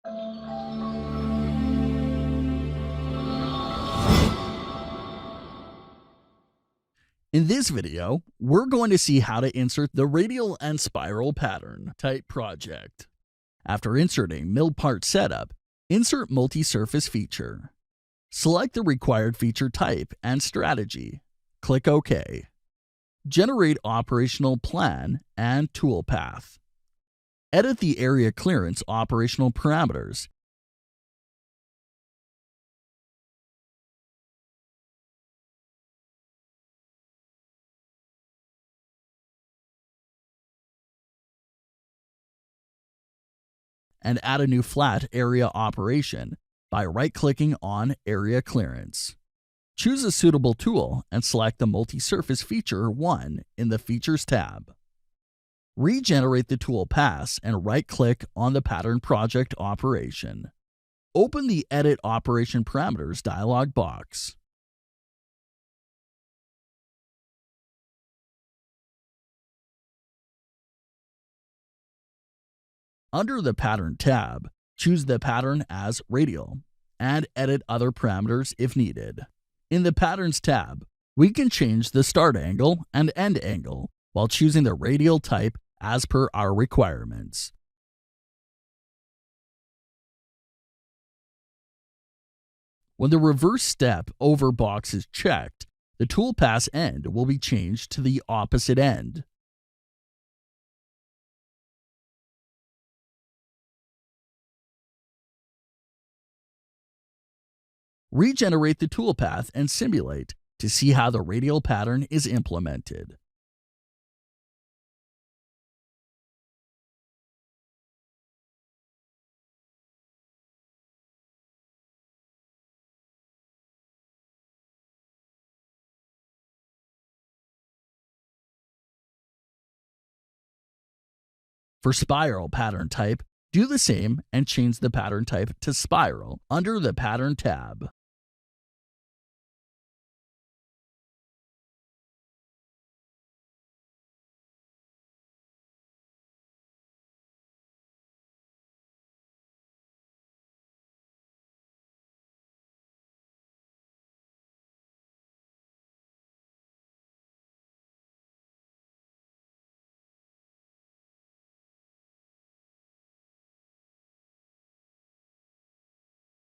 In this video, we're going to see how to insert the radial and spiral pattern type project. After inserting mill part setup, insert multi-surface feature. Select the required feature type and strategy. Click OK. Generate operational plan and toolpath. Edit the area clearance operational parameters. And add a new flat area operation by right-clicking on Area Clearance. Choose a suitable tool and select the Multi-Surface Feature 1 in the Features tab. Regenerate the tool pass and right-click on the pattern project operation. Open the Edit Operation Parameters dialog box. Under the Pattern tab, choose the pattern as radial and edit other parameters if needed. In the Patterns tab, we can change the start angle and end angle while choosing the radial type as per our requirements. When the reverse step over box is checked, the tool pass end will be changed to the opposite end. Regenerate the toolpath and simulate to see how the radial pattern is implemented. For spiral pattern type, do the same and change the pattern type to spiral under the Pattern tab.